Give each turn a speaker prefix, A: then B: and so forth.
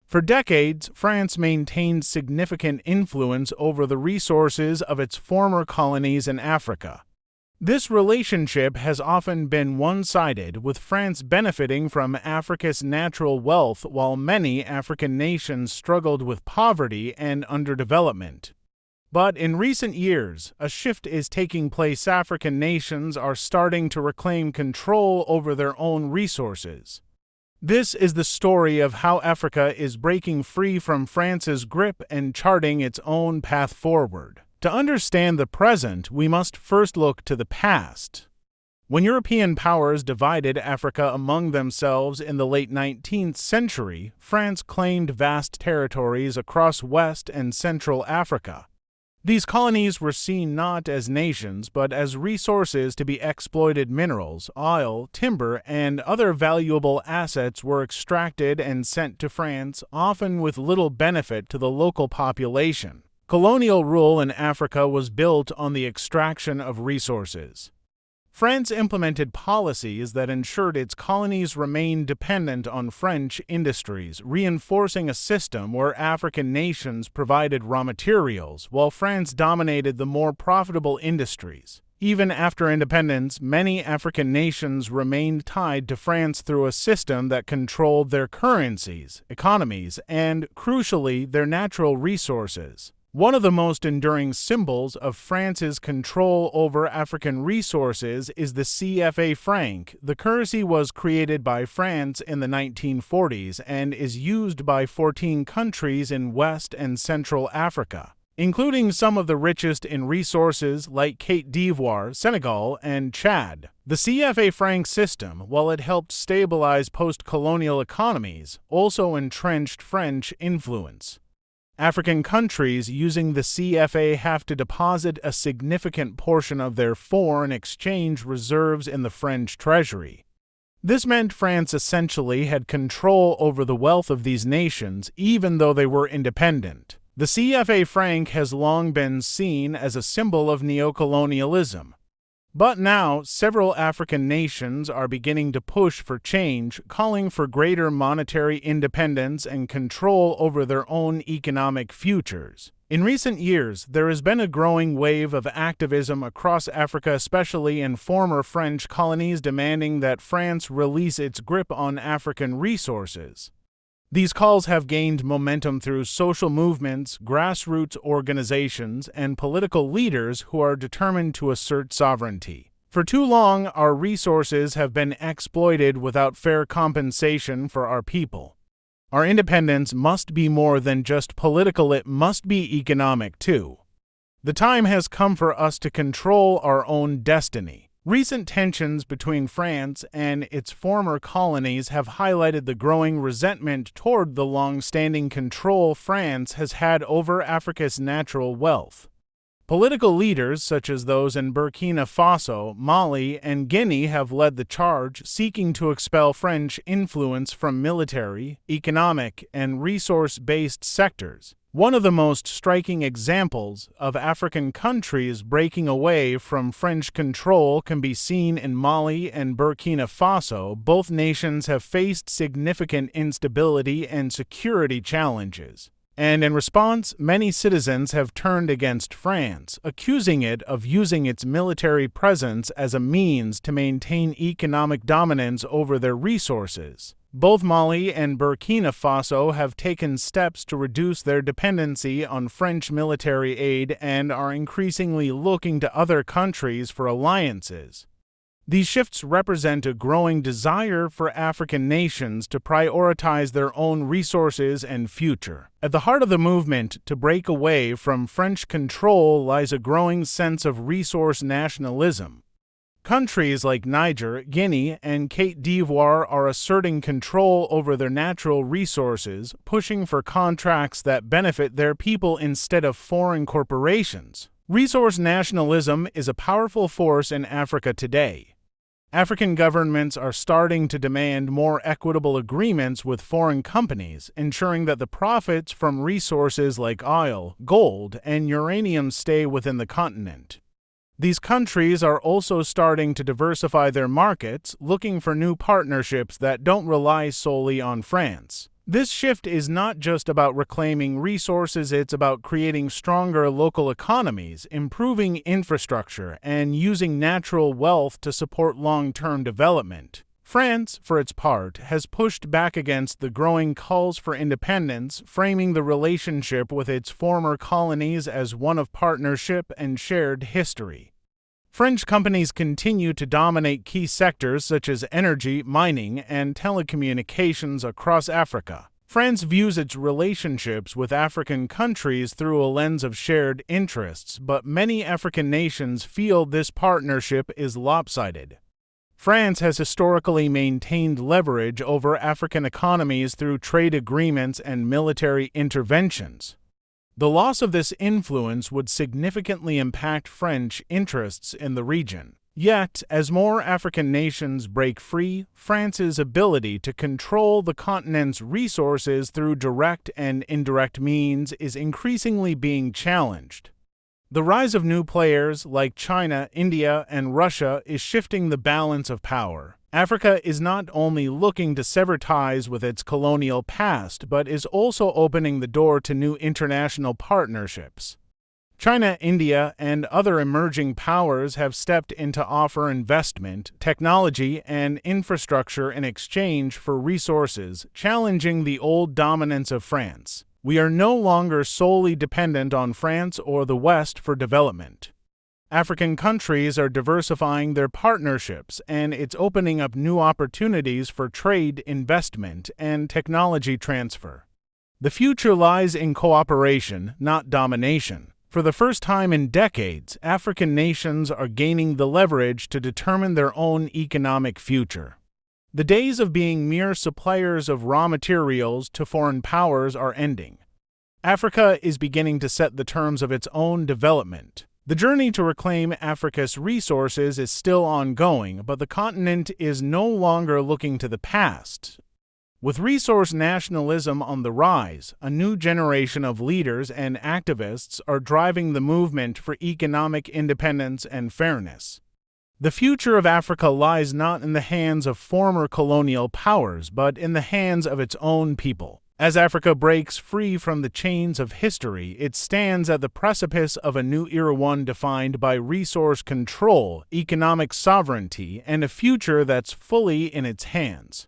A: For decades, France maintained significant influence over the resources of its former colonies in Africa. This relationship has often been one-sided, with France benefiting from Africa's natural wealth while many African nations struggled with poverty and underdevelopment. But in recent years, a shift is taking place. African nations are starting to reclaim control over their own resources. This is the story of how Africa is breaking free from France's grip and charting its own path forward. To understand the present, we must first look to the past. When European powers divided Africa among themselves in the late 19th century, France claimed vast territories across West and Central Africa. These colonies were seen not as nations but as resources to be exploited. Minerals, oil, timber, and other valuable assets were extracted and sent to France, often with little benefit to the local population. Colonial rule in Africa was built on the extraction of resources. France implemented policies that ensured its colonies remained dependent on French industries, reinforcing a system where African nations provided raw materials, while France dominated the more profitable industries. Even after independence, many African nations remained tied to France through a system that controlled their currencies, economies, and, crucially, their natural resources. One of the most enduring symbols of France's control over African resources is the CFA franc. The currency was created by France in the 1940s and is used by 14 countries in West and Central Africa, including some of the richest in resources like Côte d'Ivoire, Senegal, and Chad. The CFA franc system, while it helped stabilize post-colonial economies, also entrenched French influence. African countries using the CFA have to deposit a significant portion of their foreign exchange reserves in the French treasury. This meant France essentially had control over the wealth of these nations, even though they were independent. The CFA franc has long been seen as a symbol of neo-colonialism. But now, several African nations are beginning to push for change, calling for greater monetary independence and control over their own economic futures. In recent years, there has been a growing wave of activism across Africa, especially in former French colonies, demanding that France release its grip on African resources. These calls have gained momentum through social movements, grassroots organizations, and political leaders who are determined to assert sovereignty. For too long, our resources have been exploited without fair compensation for our people. Our independence must be more than just political, it must be economic too. The time has come for us to control our own destiny. Recent tensions between France and its former colonies have highlighted the growing resentment toward the long-standing control France has had over Africa's natural wealth. Political leaders such as those in Burkina Faso, Mali, and Guinea have led the charge, seeking to expel French influence from military, economic, and resource-based sectors. One of the most striking examples of African countries breaking away from French control can be seen in Mali and Burkina Faso. Both nations have faced significant instability and security challenges, and in response, many citizens have turned against France, accusing it of using its military presence as a means to maintain economic dominance over their resources. Both Mali and Burkina Faso have taken steps to reduce their dependency on French military aid and are increasingly looking to other countries for alliances. These shifts represent a growing desire for African nations to prioritize their own resources and future. At the heart of the movement to break away from French control lies a growing sense of resource nationalism. Countries like Niger, Guinea, and Côte d'Ivoire are asserting control over their natural resources, pushing for contracts that benefit their people instead of foreign corporations. Resource nationalism is a powerful force in Africa today. African governments are starting to demand more equitable agreements with foreign companies, ensuring that the profits from resources like oil, gold, and uranium stay within the continent. These countries are also starting to diversify their markets, looking for new partnerships that don't rely solely on France. This shift is not just about reclaiming resources, it's about creating stronger local economies, improving infrastructure, and using natural wealth to support long-term development. France, for its part, has pushed back against the growing calls for independence, framing the relationship with its former colonies as one of partnership and shared history. French companies continue to dominate key sectors such as energy, mining, and telecommunications across Africa. France views its relationships with African countries through a lens of shared interests, but many African nations feel this partnership is lopsided. France has historically maintained leverage over African economies through trade agreements and military interventions. The loss of this influence would significantly impact French interests in the region. Yet, as more African nations break free, France's ability to control the continent's resources through direct and indirect means is increasingly being challenged. The rise of new players like China, India, and Russia is shifting the balance of power. Africa is not only looking to sever ties with its colonial past, but is also opening the door to new international partnerships. China, India, and other emerging powers have stepped in to offer investment, technology, and infrastructure in exchange for resources, challenging the old dominance of France. We are no longer solely dependent on France or the West for development. African countries are diversifying their partnerships, and it's opening up new opportunities for trade, investment, and technology transfer. The future lies in cooperation, not domination. For the first time in decades, African nations are gaining the leverage to determine their own economic future. The days of being mere suppliers of raw materials to foreign powers are ending. Africa is beginning to set the terms of its own development. The journey to reclaim Africa's resources is still ongoing, but the continent is no longer looking to the past. With resource nationalism on the rise, a new generation of leaders and activists are driving the movement for economic independence and fairness. The future of Africa lies not in the hands of former colonial powers, but in the hands of its own people. As Africa breaks free from the chains of history, it stands at the precipice of a new era, one defined by resource control, economic sovereignty, and a future that's fully in its hands.